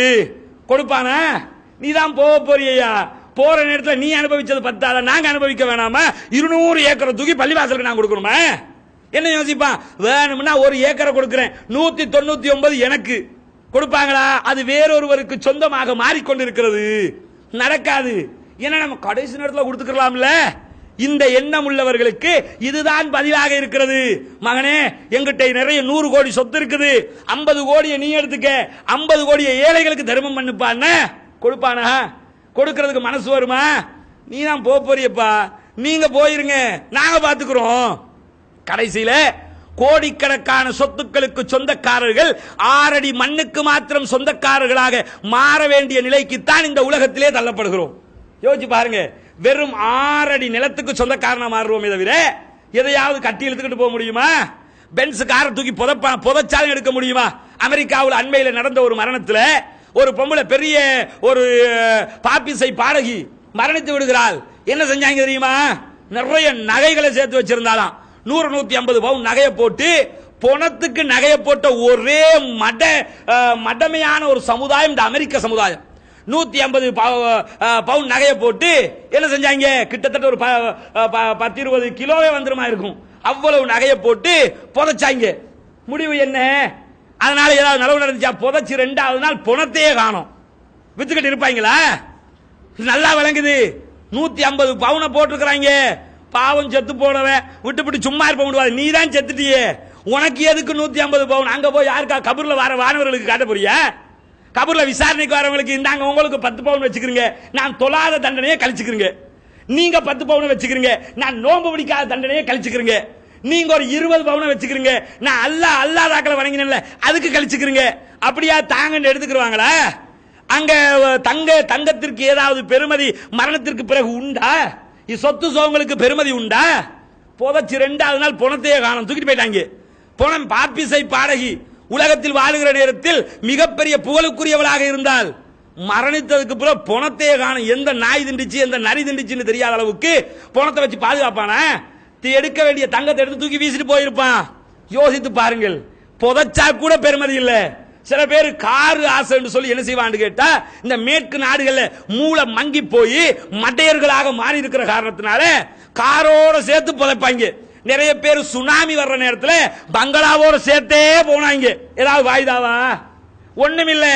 கொடுப்பானா? நீ தான் போக போறியா? போற நேரத்தில் நீ அனுபவிச்சது பத்தாத, நாங்க அனுபவிக்க வேணாமா? 200 ஏக்கரை தூக்கி பள்ளிவாசலுக்கு நான் கொடுக்கணுமா? என்ன யோசிப்பான்? வேணும்னா 1 ஏக்கரை கொடுக்கிறேன், 199 எனக்கு கொடுப்பாங்களா? அது வேறொருவருக்கு சொந்தமாக மாறிக்கொண்டிருக்கிறது. நடக்காது. ஏன்னா நம்ம கடைசி நேரத்தில் கொடுத்துக்கலாம்ல. இந்த எண்ணம் உள்ளவர்களுக்கு இதுதான் பதிலாக இருக்கிறது. மகனே எங்கிட்ட நிறைய 100 கோடி சொத்து இருக்குது, 50 கோடியை நீ எடுத்துக்க, 50 கோடியை ஏழைகளுக்கு தர்மம் பண்ணுப்பான்னு கொடுப்பானா? கொடுக்கிறதுக்கு மனசு வருமா? நீ தான் போறியப்பா, நீங்க போயிருங்க, நாங்க பாத்துக்கிறோம். கடைசியில கோடிக்கணக்கான சொத்துக்களுக்கு சொந்தக்காரர்கள் 6 அடி மண்ணுக்கு மாத்திரம் சொந்தக்காரர்களாக மாற வேண்டிய நிலைக்குத்தான் இந்த உலகத்திலே தள்ளப்படுகிறோம். யோசிச்சு பாருங்க, வெறும் 6 அடி நிலத்துக்கு சொந்தக்காரனா மாறுவோமே தவிர எதையாவது கட்டி இழுத்துக்கிட்டு போக முடியுமா? பென்ஸ் காரை தூக்கி புதைச்சாலும் எடுக்க முடியுமா? அமெரிக்காவில் அண்மையில் நடந்த ஒரு மரணத்தில் ஒரு பொம்பளை, பெரிய ஒரு பாப்பிசை பாடகி மரணித்து விடுகிறாள். என்ன செஞ்சாங்க தெரியுமா? நிறைய நகைகளை சேர்த்து வச்சிருந்தாலாம். 100-150 பவுன் நகையை போட்டு, பணத்துக்கு நகையை போட்ட ஒரே மடமையான ஒரு சமுதாயம் இந்த அமெரிக்க சமுதாயம். 150 பவுன் நகையை போட்டு என்ன செஞ்சாங்க? கிட்டத்தட்ட ஒரு 10-20 கிலோவே வந்துருமா இருக்கும். அவ்வளவு நகையை போட்டு புதைச்சாங்க. முடிவு என்ன? அதனால ஏதாவது நலவு நடந்துச்சா? புதைச்சி 2வது நாள் பணத்தையே காணோம். வித்துக்கிட்டு இருப்பாங்களா? நல்லா விளங்குது. 150 பவுனை போட்டுருக்கிறாங்க. பாவம் செத்து போனவன் விட்டு சும்மா இருப்ப முடியாது. நீ தான் செத்துட்டியே, உனக்கு எதுக்கு 150 பவுன்? அங்க போய் யாருக்கா கபூர்ல வர வானவர்களுக்கு காட்ட போறியா? கபூர்ல விசாரணைக்கு வரவங்களுக்கு இந்தாங்க உங்களுக்கு 10 பவுன் வச்சுக்கிறீங்க, நான் தொழாத தண்டனையை கழிச்சுக்கிறீங்க. நீங்க 10 பவுனை வச்சுக்கிறீங்க, நான் நோம்பு பிடிக்காத தண்டனையை கழிச்சுக்கிறீங்க. நீங்க ஒரு 20 பவுனை வச்சுக்கிறீங்க, நான் அல்லாதாக்களை வணங்கினேன்ல அதுக்கு கழிச்சுக்கிறீங்க. அப்படியா தாங்கன்னு எடுத்துக்கிடுவாங்களா? அங்க தங்கத்திற்கு ஏதாவது பெருமதி மரணத்திற்கு பிறகு உண்டா? சொத்து சோங்களுக்கு பெருமதி உண்டா? புதைச்சி 2வது நாள் பணத்தையே காணும், தூக்கிட்டு போயிட்டாங்க. பணம் பாப்பிசை பாடகி உலகத்தில் வாழுகிற நேரத்தில் மிகப்பெரிய புகழுக்குரியவளாக இருந்தால் மரணித்ததுக்கு பிறகு பணத்தையே காணும். எந்த நாய் திண்டிச்சு எந்த நரி திண்டிச்சுன்னு தெரியாத அளவுக்கு பணத்தை வச்சு பாதுகாப்பான? எடுக்க வேண்டிய தங்கத்தை எடுத்து தூக்கி வீசிட்டு போயிருப்பான். யோசித்து பாருங்கள். புதைச்சா கூட பெருமதி இல்ல. சில பேர் காரு ஆசைன்னு சொல்லி என்ன செய்வான்னு கேட்டா, இந்த மேற்கு நாடுகள்ல மூளை மங்கி போய் மட்டையர்களாக மாறி இருக்கிற காரணத்தினால காரோட சேர்த்து புதைப்பாங்க. நிறைய பேர் சுனாமி வர்ற நேரத்தில் பங்களாவோட சேர்த்தே போனாங்க. ஏதாவது வாய்தாவா? ஒண்ணுமில்ல.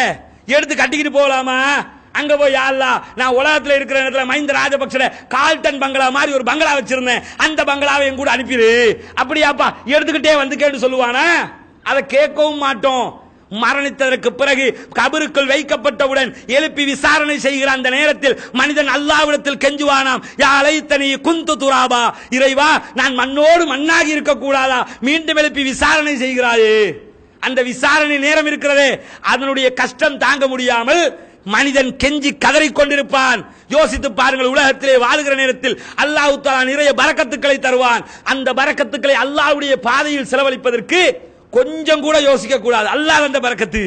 எடுத்து கட்டிக்கிட்டு போகலாமா? அங்க போய் யாரெல்லாம் நான் உலகத்தில் இருக்கிற நேரத்தில் மஹிந்த ராஜபக்ச கால்டன் பங்களா மாதிரி ஒரு பங்களா வச்சிருந்தேன், அந்த பங்களாவை என் கூட அனுப்பிடு. அப்படியாப்பா எடுத்துக்கிட்டே வந்து கேட்டு சொல்லுவானா? அதை கேட்கவும் மாட்டோம். மரணித்ததற்கு பிறகு கபருக்குள் வைக்கப்பட்டவுடன் எழுப்பி விசாரணை செய்கிற அந்த நேரத்தில் மனிதன் அல்லாஹ்விடத்தில் கெஞ்சுவானாம், யா லைத்தனி குந்து துராபா, இறைவா நான் மண்ணோடு மண்ணாகி இருக்க கூடாதா? மீண்டும் எழுப்பி விசாரணை செய்கிறாயே. அந்த விசாரணை நேரம் இருக்கிறதே, அதனுடைய கஷ்டம் தாங்க முடியாமல் மனிதன் கெஞ்சி கதறிக் கொண்டிருப்பான். யோசித்து பாருங்கள், உலகத்திலே வாழுகிற நேரத்தில் அல்லாஹ் தஆலா நிறைய பரக்கத்துக்களை தருவான். அந்த பரக்கத்துக்களை அல்லாஹ்வுடைய பாதையில் செலவழிப்பதற்கு கொஞ்சம் கூட யோசிக்க கூடாது. அல்லாஹ் அந்த பரக்கத்து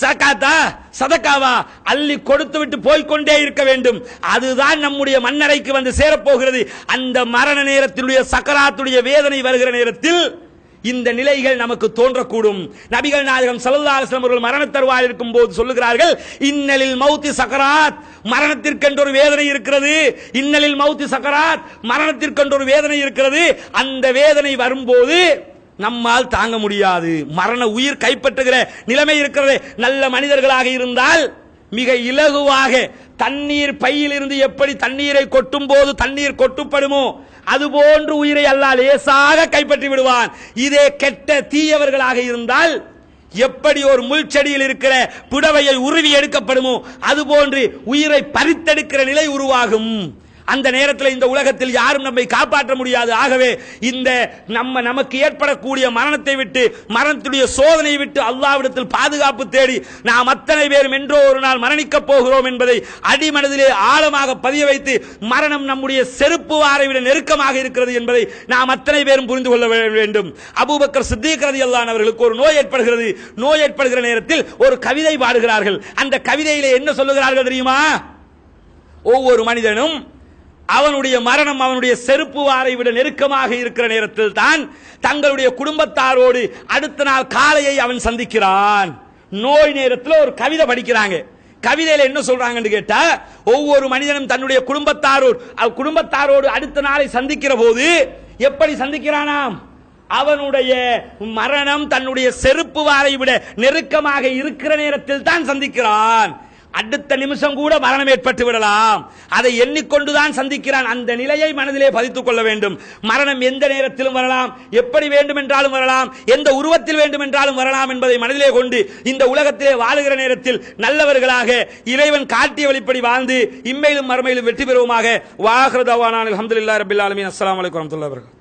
சகாத்தா சதக்காவா அள்ளி கொடுத்து விட்டு போய்கொண்டே இருக்க வேண்டும். அதுதான் நம்முடைய மண்ணறைக்கு வந்து சேரப்போகிறது. அந்த மரண நேரத்தினுடைய சக்கராத்துடைய வேதனை வருகிற நேரத்தில் இந்த நிலைகள் நமக்கு தோன்றக்கூடும். நபிகள் நாயகம் ஸல்லல்லாஹு அலைஹி வஸல்லம் அவர்கள் மரண தருவாயில் இருக்கும் போது சொல்லுகிறார்கள், இன்னலில் மௌத்தி சக்கராத், மரணத்திற்கென்று ஒரு வேதனை இருக்கிறது. இன்னலில் மௌத்தி சக்கராத், மரணத்திற்கென்று ஒரு வேதனை இருக்கிறது. அந்த வேதனை வரும்போது நம்மால் தாங்க முடியாது. மரண உயிர் கைப்பற்றுகிற நிலைமை இருக்கிறது. நல்ல மனிதர்களாக இருந்தால் மிக இலகுவாக தண்ணீர் பையிலிருந்து எப்படி தண்ணீரை கொட்டும் போது தண்ணீர் கொட்டுப்படுமோ அதுபோன்று உயிரை அல்லாஹ் லேசாக கைப்பற்றி விடுவான். இதே கெட்ட தீயவர்களாக இருந்தால் எப்படி ஒரு முள்செடியில் இருக்கிற புடவையை உருவி எடுக்கப்படுமோ அதுபோன்று உயிரை பறித்தெடுக்கிற நிலை உருவாகும். அந்த நேரத்தில் இந்த உலகத்தில் யாரும் நம்மை காப்பாற்ற முடியாது. ஆகவே இந்த நமக்கு ஏற்படக்கூடிய மரணத்தை விட்டு, மரணத்துடைய சோதனையை விட்டு அல்லாஹ்விடத்தில் பாதுகாப்பு தேடி நாம் அத்தனை பேரும் என்றோ ஒரு நாள் மரணிக்கப் போகிறோம் என்பதை அடிமனதிலே ஆழமாக பதிய வைத்து, மரணம் நம்முடைய செருப்பு வாரை விட நெருக்கமாக இருக்கிறது என்பதை நாம் அத்தனை பேரும் புரிந்து கொள்ள வேண்டும். அபூபக்கர் சித்தீக் ரலியல்லாஹு அன்ஹு அவர்களுக்கு ஒரு நோய் ஏற்படுகிறது. நோய் ஏற்படுகிற நேரத்தில் ஒரு கவிதை பாடுகிறார்கள். அந்த கவிதையிலே என்ன சொல்லுகிறார்கள் தெரியுமா? ஒவ்வொரு மனிதனும் அவனுடைய மரணம் அவனுடைய செருப்பு வாரை விட நெருக்கமாக இருக்கிற நேரத்தில் தான் தங்களுடைய குடும்பத்தாரோடு அடுத்த நாள் காலையை அவன் சந்திக்கிறான். நோய் நேரத்தில் ஒரு கவிதை படிக்கிறாங்க. கவிதையில என்ன சொல்றாங்கன்னு கேட்டா, ஒவ்வொரு மனிதனும் தன்னுடைய குடும்பத்தாரோடு அடுத்த நாளை சந்திக்கிற போது எப்படி சந்திக்கிறானாம்? அவனுடைய மரணம் தன்னுடைய செருப்பு வாரை விட நெருக்கமாக இருக்கிற நேரத்தில் தான் சந்திக்கிறான். அடுத்த நிமிஷம் கூட மரணம் ஏற்பட்டு விடலாம், அதை எண்ணிக்கொண்டுதான் சந்திக்கிறான். அந்த நிலையை மனதிலே பதித்துக் கொள்ள வேண்டும். மரணம் எந்த நேரத்திலும் வரலாம், எப்படி வேண்டும் என்றாலும் வரலாம், எந்த உருவத்தில் வேண்டும் என்றாலும் வரலாம் என்பதை மனதிலே கொண்டு இந்த உலகத்திலே வாழுகிற நேரத்தில் நல்லவர்களாக இறைவன் காட்டிய வழிப்படி வாழ்ந்து இம்மையிலும் மறுமையிலும் வெற்றி பெறுவோமாக. வாஹிரு தஅவானா அல்ஹம்துலில்லாஹி ரப்பில் ஆலமீன். அஸ்ஸலாமு அலைக்கும் வரஹ்மத்துல்லாஹி வபரகாத்துஹு.